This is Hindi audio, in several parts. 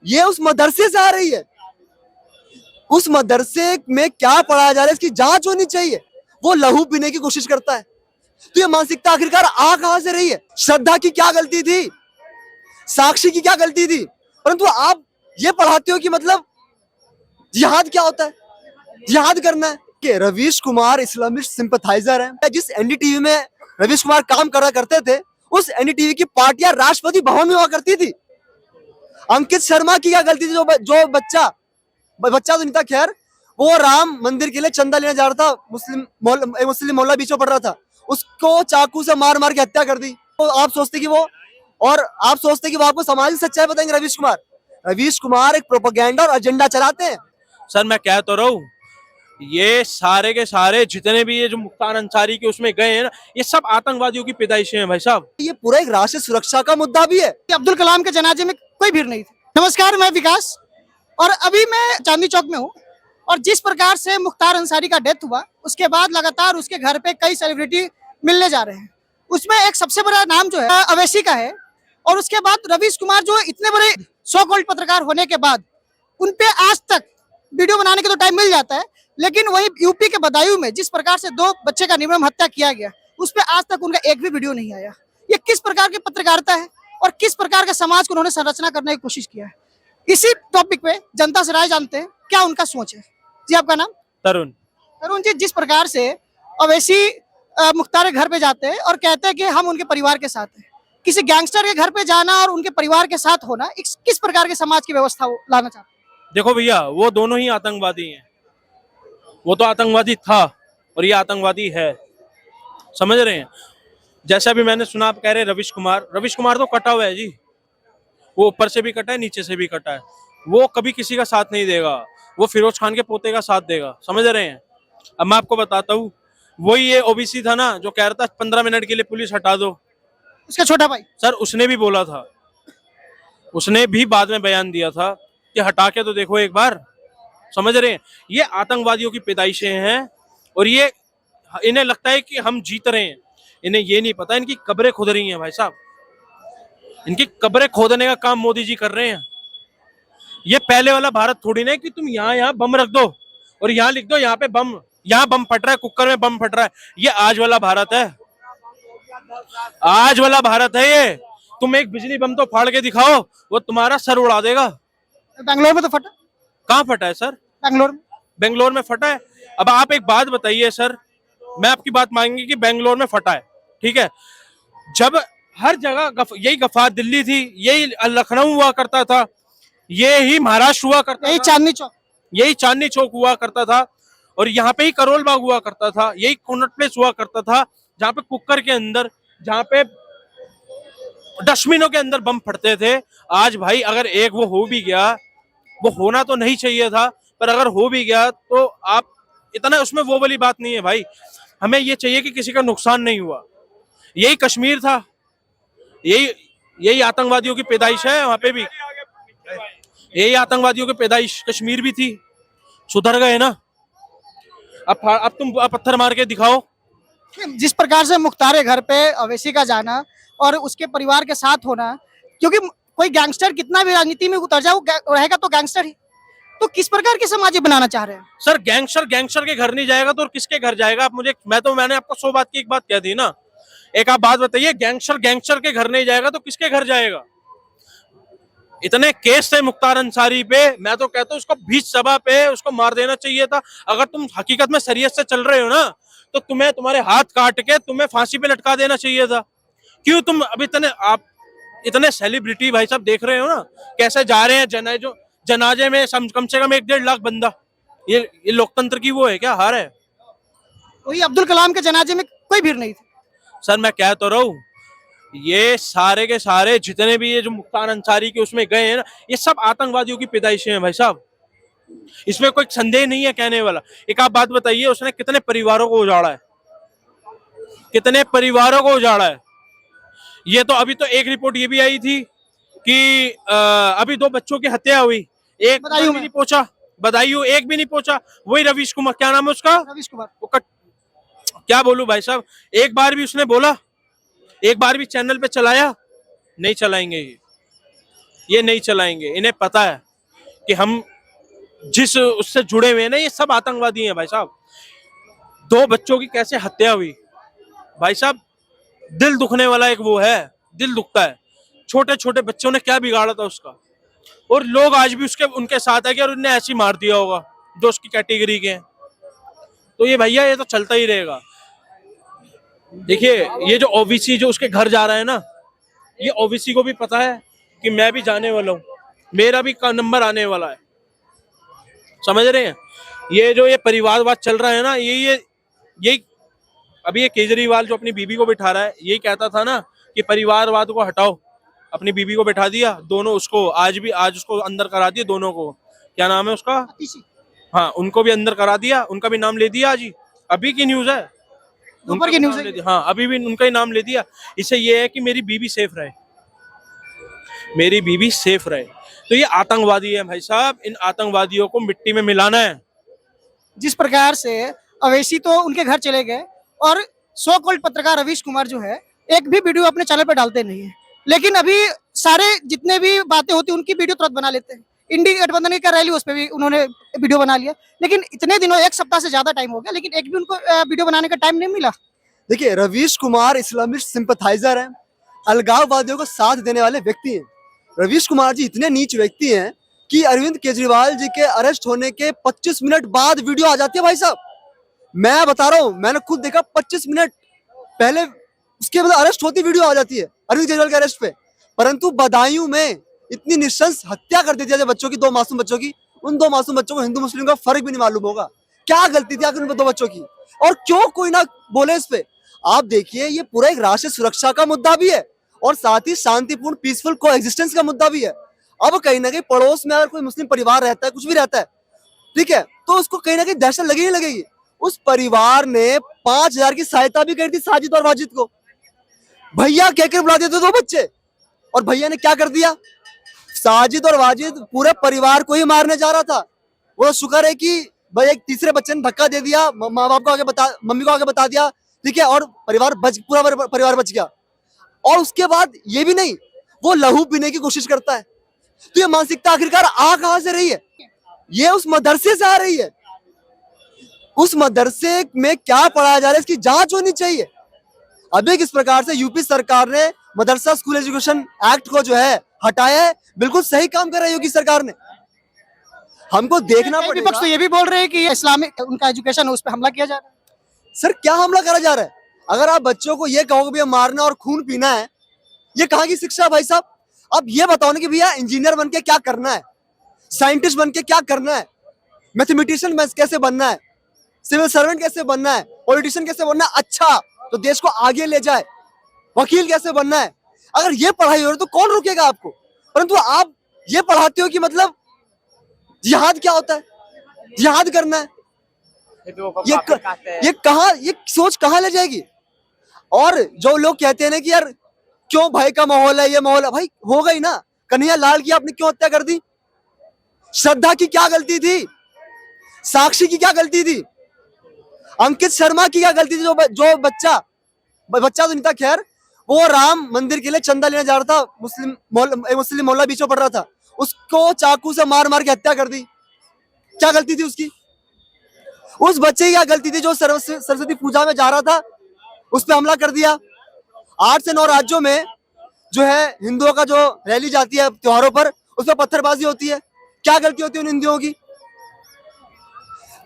ये उस मदरसे से आ रही है। उस मदरसे में क्या पढ़ाया जा रहा है इसकी जांच होनी चाहिए। वो लहू पीने की कोशिश करता है। तो ये मानसिकता आखिरकार आ कहां से रही है? श्रद्धा की क्या गलती थी? साक्षी की क्या गलती थी? परंतु आप ये पढ़ाते हो कि मतलब जिहाद क्या होता है, जिहाद करना है। कि रवीश कुमार इस्लामिस्ट सिंपथाइजर है। जिस एनडीटीवी में रवीश कुमार काम करा करते थे, उस एनडीटीवी की पार्टियां राष्ट्रपति भवन में हुआ करती थी। अंकित शर्मा की क्या गलती थी? जो बच्चा बच्चा तो नहीं था, खैर, वो राम मंदिर के लिए चंदा लेने जा रहा था, मुस्लिम मोहल्ला बीच में पड़ रहा था, उसको चाकू से मार मार के हत्या कर दी। तो आप सोचते कि वो आपको समाज की सच्चाई बताएंगे? रवीश कुमार एक प्रोपेगेंडा और एजेंडा चलाते हैं। सर मैं कह तो रहा हूँ, ये सारे के सारे जितने भी ये जो मुख्तार अंसारी के उसमें गए हैं ना, ये सब आतंकवादियों की पैदाइशें हैं भाई साहब। ये पूरा एक राष्ट्रीय सुरक्षा का मुद्दा भी है। अब्दुल कलाम के जनाजे में कोई भीड़ नहीं थी। नमस्कार, मैं विकास और अभी मैं चांदनी चौक में हूँ। और जिस प्रकार से मुख्तार अंसारी का डेथ हुआ, उसके बाद लगातार उसके घर पे कई सेलिब्रिटी मिलने जा रहे हैं। उसमें एक सबसे बड़ा नाम जो है अवैसी का है। और उसके बाद रवीश कुमार, जो इतने बड़े सो कॉल्ड पत्रकार होने के बाद उनपे आज तक वीडियो बनाने के तो टाइम मिल जाता है, लेकिन वही यूपी के बदायूं में जिस प्रकार से 2 बच्चे का निर्मम हत्या किया गया, उस पर आज तक उनका एक भी वीडियो नहीं आया। ये किस प्रकार की पत्रकारिता है और किस प्रकार का समाज को उन्होंने संरचना करने की कोशिश किया है? इसी टॉपिक पे जनता से राय जानते हैं, क्या उनका सोच है। जी, आपका नाम? तरुण। तरुण जी, जिस प्रकार से अवैसी मुख्तार के घर पे जाते हैं और कहते हैं कि हम उनके परिवार के साथ हैं, किसी गैंगस्टर के घर पे जाना और उनके परिवार के साथ होना किस प्रकार के समाज की व्यवस्था वो लाना चाहते हैं? देखो भैया, वो दोनों ही आतंकवादी हैं। वो तो आतंकवादी था और ये आतंकवादी है, समझ रहे हैं। जैसा भी मैंने सुना, आप कह रहे हैं रवीश कुमार तो कटा हुआ है जी। वो ऊपर से भी कटा है, नीचे से भी कटा है। वो कभी किसी का साथ नहीं देगा। वो फिरोज खान के पोते का साथ देगा, समझ रहे हैं। अब मैं आपको बताता हूँ, वही ये ओबीसी था ना जो कह रहा था 15 मिनट के लिए पुलिस हटा दो। उसका छोटा भाई सर उसने भी बोला था, उसने भी बाद में बयान दिया था कि हटा के तो देखो एक बार, समझ रहे हैं। ये आतंकवादियों की पैदाइशें हैं और ये इन्हें लगता है कि हम जीत रहे हैं। इन्हें ये नहीं पता इनकी कब्रें खुद रही हैं भाई साहब। इनकी कब्रें खोदने का काम मोदी जी कर रहे हैं। ये पहले वाला भारत थोड़ी ना है कि तुम यहाँ बम रख दो और यहाँ लिख दो यहाँ पे बम, यहाँ बम फट रहा है, कुकर में बम फट रहा है। ये आज वाला भारत है, आज वाला भारत है ये। तुम एक बिजली बम तो फाड़ के दिखाओ, वो तुम्हारा सर उड़ा देगा। बैंगलोर में तो फटा। कहाँ फटा है सर? बेंगलोर में फटा है। अब आप एक बात बताइए सर, मैं आपकी बात मांगेंगे कि बेंगलोर में फटा है, ठीक है। जब हर जगह यही गफात दिल्ली थी, यही लखनऊ हुआ करता था, यही महाराष्ट्र हुआ करता था, यही चांदनी चौक हुआ करता था, और यहाँ पे ही करोल बाग हुआ करता था, यही कॉर्नर प्लेस हुआ करता था, जहाँ पे कुकर के अंदर, जहाँ पे डस्टबिनों के अंदर बम फटते थे। आज भाई अगर एक वो हो भी गया, वो होना तो नहीं चाहिए था, पर अगर हो भी गया तो आप इतना, उसमें वो वाली बात नहीं है भाई। हमें ये चाहिए कि किसी का नुकसान नहीं हुआ। यही कश्मीर था, यही आतंकवादियों की पैदाइश है। वहां पे भी यही आतंकवादियों की पैदाइश कश्मीर भी थी। सुधर गए ना? अब तुम पत्थर मार के दिखाओ। जिस प्रकार से मुख्तार के घर पे अवैसी का जाना और उसके परिवार के साथ होना, क्योंकि कोई गैंगस्टर कितना भी राजनीति में उतर जाए, वो रहेगा तो गैंगस्टर ही। तो किस प्रकार के समाज बनाना चाह रहे हैं सर? गैंगस्टर के घर नहीं जाएगा तो और किसके घर जाएगा? आप मुझे, मैंने आपको 100 बात की एक बात कह दी ना। एक आप बात बताइए, गैंगस्टर के घर नहीं जाएगा तो किसके घर जाएगा? इतने केस थे मुख्तार अंसारी पे, मैं तो कहता हूँ उसको बीच सभा पे उसको मार देना चाहिए था। अगर तुम हकीकत में शरीयत से चल रहे हो ना, तो तुम्हें तुम्हारे हाथ काट के तुम्हें फांसी पे लटका देना चाहिए था। क्यों तुम अब आप इतने सेलिब्रिटी भाई साहब देख रहे हो ना कैसे जा रहे हैं जनाजे में, कम से कम 1-1.5 लाख बंदा। ये लोकतंत्र की वो है क्या, हार है? वही अब्दुल कलाम के जनाजे में कोई भीड़ नहीं थी। सर मैं कह तो रहा हूँ, ये सारे के सारे जितने भी ये जो मुख्तार अंसारी के उसमें गए हैं ना, ये सब आतंकवादियों की पैदाइशें हैं भाई साहब। इसमें कोई संदेह नहीं है कहने वाला। एक आप बात बताइए, उसने कितने परिवारों को उजाड़ा है, कितने परिवारों को उजाड़ा है। ये तो अभी तो एक रिपोर्ट ये भी आई थी कि अभी 2 बच्चों की हत्या हुई, एक भी नहीं पहुंचा, बदायूं एक भी नहीं पहुंचा। वही रवीश कुमार, क्या नाम है उसका? रवीश कुमार। क्या बोलूं भाई साहब, एक बार भी उसने बोला, एक बार भी चैनल पे चलाया? नहीं चलाएंगे। ये नहीं चलाएंगे। इन्हें पता है कि हम जिस उससे जुड़े हुए हैं ना, ये सब आतंकवादी हैं भाई साहब। 2 बच्चों की कैसे हत्या हुई भाई साहब, दिल दुखने वाला एक वो है, दिल दुखता है। छोटे छोटे बच्चों ने क्या बिगाड़ा था उसका, और लोग आज भी उसके उनके साथ है कि और उन्हें ऐसे ही मार दिया होगा जो उसकी कैटेगरी के हैं। तो ये भैया ये तो चलता ही रहेगा। देखिए ये जो ओबीसी जो उसके घर जा रहा है ना, ये ओबीसी को भी पता है कि मैं भी जाने वाला हूँ, मेरा भी नंबर आने वाला है। समझ रहे हैं? ये जो ये परिवारवाद चल रहा है ना, ये अभी ये केजरीवाल जो अपनी बीबी को बिठा रहा है, यही कहता था ना कि परिवारवाद को हटाओ। अपनी बीबी को बिठा दिया, दोनों उसको आज उसको अंदर करा दिया, दोनों को। क्या नाम है उसका? हाँ, उनको भी अंदर करा दिया, उनका भी नाम ले दिया। आज ही अभी की न्यूज है, ऊपर की न्यूज है। हाँ अभी भी उनका ही नाम ले दिया। इससे ये है कि मेरी बीबी सेफ रहे, मेरी बीबी सेफ रहे। तो ये आतंकवादी है भाई साहब, इन आतंकवादियों को मिट्टी में मिलाना है। जिस प्रकार से अवैसी तो उनके घर चले गए और सो कॉल्ड पत्रकार रवीश कुमार जो है एक भी वीडियो अपने चैनल पर डालते नहीं है, लेकिन अभी सारे जितने भी बातें होती हैं उनकी वीडियो तुरंत बना लेते हैं। इंडी गठबंधन की रैली उस पर भी उन्होंने वीडियो बना लिया, लेकिन इतने दिनों 1 सप्ताह से ज्यादा टाइम हो गया, लेकिन एक भी उनको वीडियो बनाने का टाइम नहीं मिला। देखिए रवीश कुमार इस्लामिस्ट सिंपथाइजर हैं, अलगाववादियों को साथ देने वाले व्यक्ति हैं। रवीश कुमार जी इतने नीच व्यक्ति हैं कि अरविंद केजरीवाल जी के अरेस्ट होने के 25 मिनट बाद वीडियो आ जाती है भाई साहब। मैं बता रहा हूँ, मैंने खुद देखा, 25 मिनट पहले उसके बाद अरेस्ट होती वीडियो आ जाती है अरविंद केजरीवाल के अरेस्ट पे। परंतु बदायूं में इतनी निशंस हत्या कर देती है बच्चों की, 2 मासूम बच्चों की। उन 2 मासूम बच्चों को हिंदू मुस्लिम का फर्क भी नहीं मालूम होगा। क्या गलती थी आखिर उन 2 बच्चों की, और क्यों कोई ना बोले इस पे? आप देखिए ये पूरा एक राष्ट्रीय सुरक्षा का मुद्दा भी है और साथ ही शांतिपूर्ण पीसफुल को एग्जिस्टेंस का मुद्दा भी है। अब कहीं ना कहीं पड़ोस में अगर कोई मुस्लिम परिवार रहता है, कुछ भी रहता है, ठीक है, तो उसको कहीं ना कहीं दहशत लगी ही लगेगी। उस परिवार ने 5000 की सहायता भी कर दी साजिद और वाजिद को। भैया कहकर बुला देते 2 बच्चे, और भैया ने क्या कर दिया? साजिद और वाजिद पूरे परिवार को ही मारने जा रहा था। वो शुक्र है कि भाई एक तीसरे बच्चे ने धक्का दे दिया, माँ बाप को आगे मम्मी को आगे बता दिया, ठीक है, और पूरा परिवार बच गया। और उसके बाद ये भी नहीं, वो लहू पीने की कोशिश करता है। तो ये मानसिकता आखिरकार आ कहां से रही है? ये उस मदरसे से आ रही है। उस मदरसे में क्या पढ़ाया जा रहा है इसकी जांच होनी चाहिए। अभी किस प्रकार से यूपी सरकार ने मदरसा स्कूल एजुकेशन एक्ट को जो है हटाया है, बिल्कुल सही काम कर रही है योगी सरकार ने। हमको देखना पड़ेगा। विपक्ष तो ये भी बोल रहे हैं कि ये इस्लामिक उनका एजुकेशन है, उस पर हमला किया जा रहा है। सर क्या हमला करा जा रहा है? अगर आप बच्चों को ये कहोगे भैया मारना और खून पीना है, ये कहाँ की शिक्षा है भाई साहब? अब ये बताओ ना कि भैया इंजीनियर बन के क्या करना है, साइंटिस्ट बन के क्या करना है, मैथमेटिशियन कैसे बनना है, सिविल सर्वेंट कैसे बनना है, पॉलिटिशियन कैसे बनना है, अच्छा तो देश को आगे ले जाए, वकील कैसे बनना है। अगर ये पढ़ाई हो रही तो कौन रोकेगा आपको? परंतु आप ये पढ़ाते हो कि मतलब जिहाद क्या होता है, जिहाद करना है। ये सोच कहाँ ले जाएगी? और जो लोग कहते हैं ना कि यार क्यों भाई का माहौल है, ये माहौल है, भाई हो गई ना। कन्हैया लाल की आपने क्यों हत्या कर दी? श्रद्धा की क्या गलती थी? साक्षी की क्या गलती थी? अंकित शर्मा की क्या गलती थी? जो बच्चा तो नहीं था, खैर, वो राम मंदिर के लिए चंदा लेने जा रहा था, मुस्लिम मोहल्ला बीच में पड़ रहा था, उसको चाकू से मार मार के हत्या कर दी। क्या गलती थी उसकी? उस बच्चे की क्या गलती थी जो सरस्वती पूजा में जा रहा था, उस पर हमला कर दिया। 8 से 9 राज्यों में जो है हिंदुओं का जो रैली जाती है त्योहारों पर, उस पर पत्थरबाजी होती है। क्या गलती होती है उन हिंदुओं की?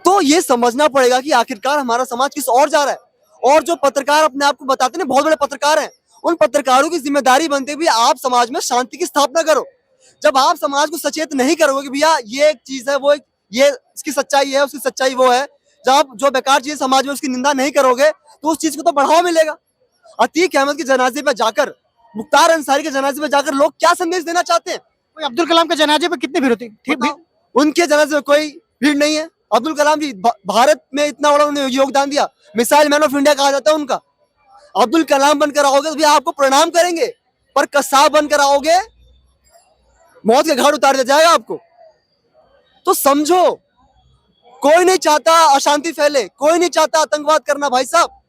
तो ये समझना पड़ेगा कि आखिरकार हमारा समाज किस ओर जा रहा है। और जो पत्रकार अपने आप को बताते हैं बहुत बड़े पत्रकार हैं, उन पत्रकारों की जिम्मेदारी बनती है भी आप समाज में शांति की स्थापना करो। जब आप समाज को सचेत नहीं करोगे कि भैया ये एक चीज है, वो ये इसकी सच्चाई है, उसकी सच्चाई वो है, जब आप जो बेकार चीज समाज में उसकी निंदा नहीं करोगे तो उस चीज को तो बढ़ावा मिलेगा। अतीक अहमद के जनाजे पे जाकर, मुख्तार अंसारी के जनाजे पे जाकर लोग क्या संदेश देना चाहते हैं? कोई अब्दुल कलाम के जनाजे पे कितनी भीड़ होती? उनके जनाजे में कोई भीड़ नहीं है। अब्दुल कलाम जी भारत में इतना बड़ा उन्होंने योगदान दिया, मिसाइल मैन ऑफ इंडिया कहा जाता है उनका। अब्दुल कलाम बनकर आओगे तो भैया आपको प्रणाम करेंगे, पर कसाब बनकर आओगे मौत के घाट उतार दिया जाएगा आपको। तो समझो, कोई नहीं चाहता अशांति फैले, कोई नहीं चाहता आतंकवाद करना भाई साहब।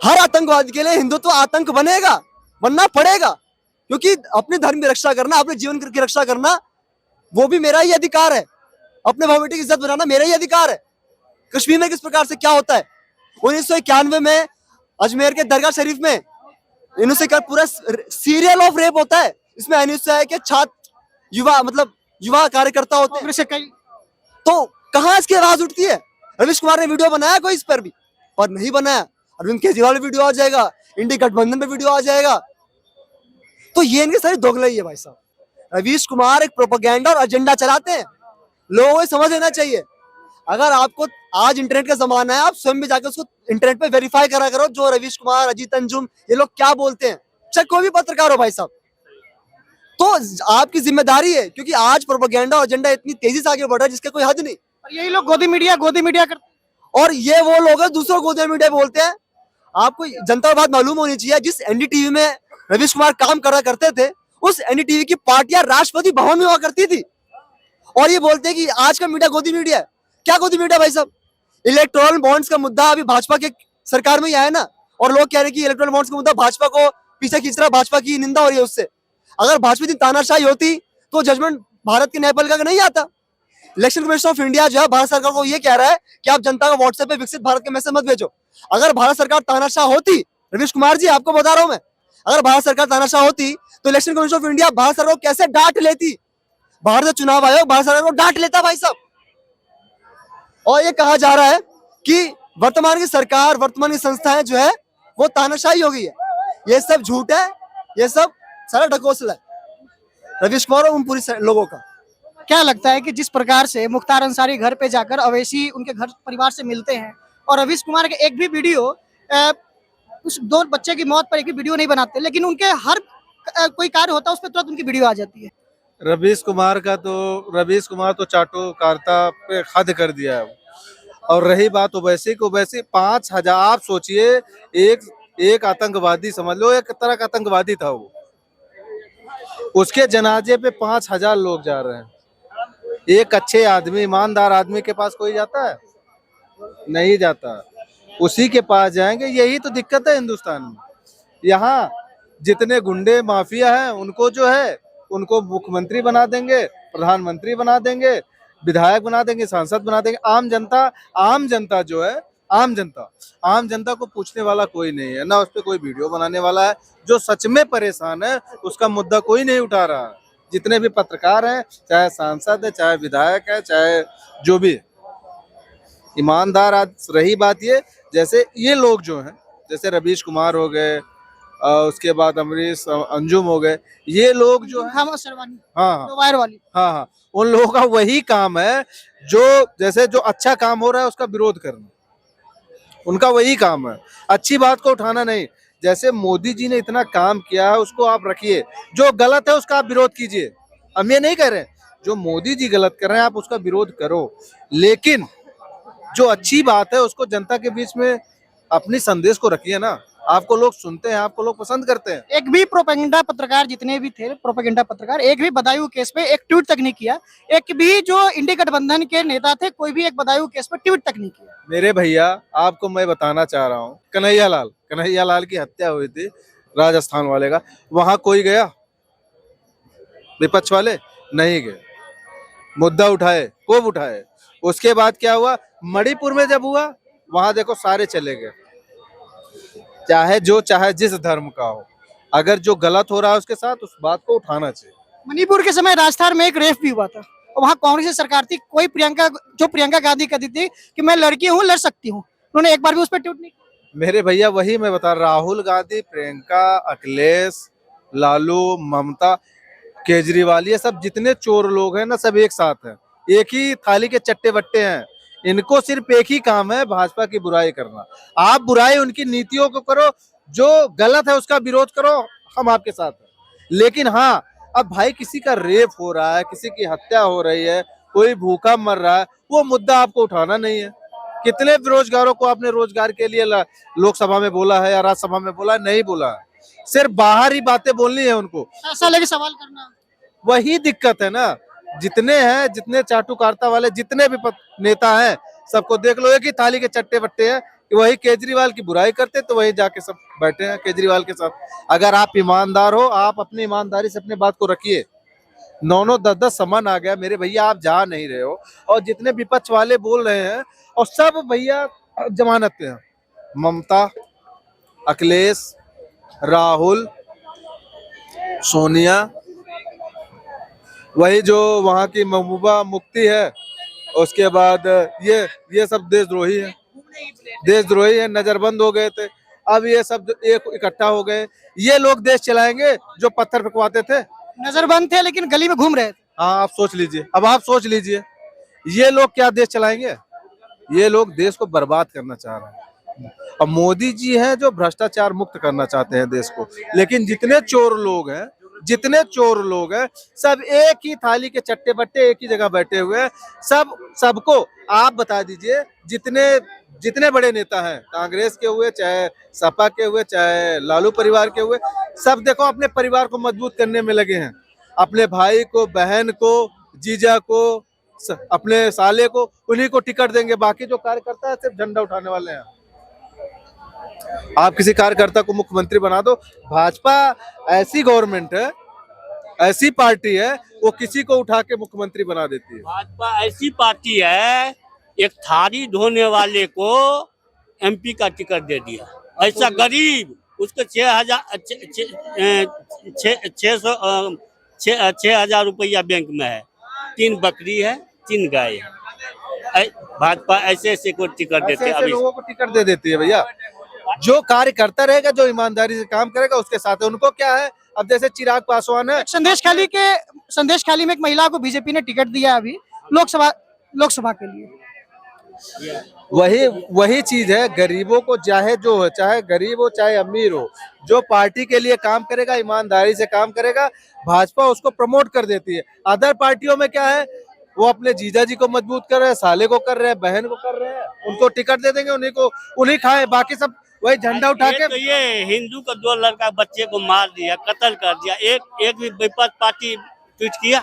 हर आतंकवादी के लिए हिंदुत्व आतंक बनना पड़ेगा। क्योंकि अपने धर्म की रक्षा करना, अपने जीवन की रक्षा करना, वो भी मेरा ही अधिकार है। अपने भाव बेटे की इज्जत बनाना मेरा ही अधिकार है। कश्मीर में किस प्रकार से क्या होता है, 1991 में अजमेर के दरगाह शरीफ में इनसे क्या पूरा सीरियल ऑफ रेप होता है। इसमें अनिश्चय है कि छात्र युवा मतलब युवा कार्यकर्ता होते हैं। कांग्रेस से कई तो कहाँ इसकी आवाज उठती है? रवीश कुमार ने वीडियो बनाया कोई इस पर भी? पर नहीं बनाया। अरविंद केजरीवाल वीडियो आ जाएगा, इंडी गठबंधन पे वीडियो आ जाएगा। तो ये इनकी सारी दोगलाई है भाई साहब। रवीश कुमार एक प्रोपेगेंडा और एजेंडा चलाते हैं। लोगों को समझ लेना चाहिए। अगर आपको आज इंटरनेट का जमाना है, आप स्वयं भी जाकर उसको इंटरनेट पे वेरीफाई करा करो, जो रवीश कुमार, अजीत अंजुम, ये लोग क्या बोलते हैं। चाहे कोई भी पत्रकार हो भाई साहब, तो आपकी जिम्मेदारी है, क्योंकि आज प्रोपेगेंडा और एजेंडा इतनी तेजी से आगे बढ़ रहा है जिसके कोई हद नहीं। और यही लोग गोदी मीडिया करते और ये वो लोग हैं दूसरों को गोदी मीडिया बोलते हैं। आपको जनता को बात मालूम होनी चाहिए, जिस एनडीटीवी में रवीश कुमार काम करा करते थे, उस एनडीटीवी की पार्टियां राष्ट्रपति भवन में हुआ करती थी। और ये बोलते हैं कि आज का मीडिया गोदी मीडिया है। क्या गोदी मीडिया भाई साहब? इलेक्टोरल बॉन्ड्स का मुद्दा अभी भाजपा के सरकार में ही आया ना, और लोग कह रहे हैं कि इलेक्टोरल बॉन्ड्स का मुद्दा भाजपा को पीछे खींच रहा है, भाजपा की निंदा हो रही है उससे। अगर भाजपा की तानाशाही होती तो जजमेंट भारत के न्यायपालिका का नहीं आता। इलेक्शन कमीशन ऑफ इंडिया जो है भारत सरकार को ये कह रहा है कि आप जनता को व्हाट्सएप पे विकसित भारत के मैसेज मत भेजो। अगर भारत सरकार तानाशाह होती, रवीश कुमार जी आपको बता रहा हूं मैं, अगर भारत सरकार तानाशाह होती तो election commission of India Bharat सरकार को कैसे डांट लेती? भारत चुनाव आयोग भारत सरकार को डांट लेता भाई साहब। और ये कहा जा रहा है कि वर्तमान की सरकार, वर्तमान की संस्थाएं जो है वो तानाशाही हो गई है। ये सब झूठ है, ये सब सारा ढकोसला है रवीश कुमार और उन पूरी लोगों का। क्या लगता है कि जिस प्रकार से मुख्तार अंसारी घर पे जाकर अवैसी उनके घर परिवार से मिलते हैं और रवीश कुमार के एक भी वीडियो उस 2 बच्चे की मौत पर एक भी वीडियो नहीं बनाते, लेकिन उनके हर कोई कार्य होता है उस पर तुरंत उनकी वीडियो आ जाती है। रवीश कुमार तो चाटुकारिता पे हद कर दिया है। और रही बात ओवैसी को, ओवैसी 5000, आप सोचिए, एक आतंकवादी समझ लो, एक तरह का आतंकवादी था वो। उसके जनाजे पे 5000 लोग जा रहे हैं। एक अच्छे आदमी, ईमानदार आदमी के पास कोई जाता है? नहीं जाता। उसी के पास जाएंगे। यही तो दिक्कत है हिंदुस्तान में। यहाँ जितने गुंडे माफिया हैं उनको जो है उनको मुख्यमंत्री बना देंगे, प्रधानमंत्री बना देंगे, विधायक बना देंगे, सांसद बना देंगे। आम जनता जो है, आम जनता को पूछने वाला कोई नहीं है, ना उस पर कोई वीडियो बनाने वाला है। जो सच में परेशान है उसका मुद्दा कोई नहीं उठा रहा है। जितने भी पत्रकार हैं, चाहे सांसद है, चाहे विधायक है, चाहे जो भी ईमानदार। रही बात ये, जैसे ये लोग जो हैं, जैसे रवीश कुमार हो गए, उसके बाद अमरीश अंजुम हो गए, ये लोग जो है, हाँ, उन लोगों का वही काम है जो अच्छा काम हो रहा है उसका विरोध करना। उनका वही काम है, अच्छी बात को उठाना नहीं। जैसे मोदी जी ने इतना काम किया है उसको आप रखिए, जो गलत है उसका आप विरोध कीजिए। हम ये नहीं कह रहे हैं जो मोदी जी गलत कर रहे हैं आप उसका विरोध करो, लेकिन जो अच्छी बात है उसको जनता के बीच में अपनी संदेश को रखिए ना। आपको लोग सुनते हैं, आपको लोग पसंद करते हैं। एक भी प्रोपेगेंडा पत्रकार, जितने भी थे प्रोपेगेंडा पत्रकार, एक भी बदायूं केस पे एक ट्वीट तक नहीं किया। एक भी जो इंडी गठबंधन के नेता थे, कोई भी एक बदायूं केस पे ट्वीट तक नहीं किया। मेरे भैया, आपको मैं बताना चाह रहा हूँ, कन्हैया लाल की हत्या हुई थी राजस्थान वाले का, वहां कोई गया? विपक्ष वाले नहीं गए। मुद्दा उठाए, खूब उठाए। उसके बाद क्या हुआ? मणिपुर में जब हुआ, वहां देखो सारे चले गए। चाहे जिस धर्म का हो, अगर जो गलत हो रहा है उसके साथ उस बात को उठाना चाहिए। मणिपुर के समय राजस्थान में एक रेप भी हुआ था और वहाँ कांग्रेस की सरकार थी। प्रियंका गांधी कहती थी कि मैं लड़की हूँ, लड़ सकती हूँ, उन्होंने एक बार भी उस पर ट्वीट नहीं किया। मेरे भैया वही मैं बता, राहुल गांधी, प्रियंका, अखिलेश, लालू, ममता, केजरीवाल, ये सब जितने चोर लोग हैं ना, सब एक साथ हैं, एक ही थाली के चट्टे बट्टे हैं। इनको सिर्फ एक ही काम है, भाजपा की बुराई करना। आप बुराई उनकी नीतियों को करो, जो गलत है उसका विरोध करो, हम आपके साथ हैं। लेकिन हाँ, अब भाई किसी का रेप हो रहा है, किसी की हत्या हो रही है, कोई भूखा मर रहा है, वो मुद्दा आपको उठाना नहीं है। कितने बेरोजगारों को आपने रोजगार के लिए लोकसभा में बोला है या राज्यसभा में बोला है? नहीं बोला है। सिर्फ बाहर ही बातें बोलनी है उनको, ऐसा लेके सवाल करना। वही दिक्कत है ना। जितने हैं, जितने चाटुकारिता वाले जितने भी नेता हैं, सबको देख लो, एक ही थाली के चट्टे बट्टे हैं, कि वही केजरीवाल की बुराई करते तो वही जाके सब बैठे हैं केजरीवाल के साथ। अगर आप ईमानदार हो, आप अपनी ईमानदारी से अपनी बात को रखिए। 9-9 10-10 समन आ गया मेरे भैया, आप जा नहीं रहे हो। और जितने विपक्ष वाले बोल रहे हैं और सब भैया जमानत पे हैं। ममता, अखिलेश, राहुल, सोनिया, वही जो वहाँ की महबूबा मुफ्ती है, उसके बाद ये सब देशद्रोही है, देशद्रोही है, नजरबंद हो गए थे। अब ये सब एक इकट्ठा हो गए। ये लोग देश चलाएंगे जो पत्थर फेंकवाते थे। नजरबंद थे लेकिन गली में घूम रहे थे। हाँ, आप सोच लीजिए, अब आप सोच लीजिए, ये लोग क्या देश चलाएंगे? ये लोग देश को बर्बाद करना चाह रहे हैं। अब मोदी जी हैं जो भ्रष्टाचार मुक्त करना चाहते हैं देश को। लेकिन जितने चोर लोग हैं, सब एक ही थाली के चट्टे बट्टे एक ही जगह बैठे हुए हैं। सबको आप बता दीजिए, जितने बड़े नेता हैं, कांग्रेस के हुए, चाहे सपा के हुए, चाहे लालू परिवार के हुए, सब देखो अपने परिवार को मजबूत करने में लगे हैं। अपने भाई को, बहन को, जीजा को, अपने साले को, उन्हीं को टिकट देंगे। बाकी जो कार्यकर्ता है सिर्फ झंडा उठाने वाले हैं। आप किसी कार्यकर्ता को मुख्यमंत्री बना दो। भाजपा ऐसी गवर्नमेंट है, ऐसी पार्टी है, वो किसी को उठा के मुख्यमंत्री बना देती है। भाजपा ऐसी पार्टी है, एक थाली धोने वाले को एमपी का टिकट दे दिया। ऐसा गरीब, उसको 6,000 रुपया बैंक में है, 3 बकरी है, 3 गाय है। भाजपा ऐसे को टिकट देते ऐसे लोगों को टिकट दे देती है भैया। जो कार्यकर्ता रहेगा, जो ईमानदारी से काम करेगा, उसके साथ है। उनको क्या है, अब जैसे चिराग पासवान है, संदेशखाली में एक महिला को बीजेपी ने टिकट दिया अभी लोकसभा के लिए। वही चीज है। गरीबों को चाहे जो हो, चाहे गरीब हो चाहे अमीर हो, जो पार्टी के लिए काम करेगा, ईमानदारी से काम करेगा, भाजपा उसको प्रमोट कर देती है। अदर पार्टियों में क्या है, वो अपने जीजा जी को मजबूत कर रहे हैं, साले को कर रहे हैं, बहन को कर रहे हैं, उनको टिकट दे देंगे, उन्हीं खाए, बाकी सब वही झंडा उठा के। तो ये हिंदू का 2 लड़का बच्चे को मार दिया, कत्ल कर दिया, एक भी विपक्ष पार्टी ट्वीट किया?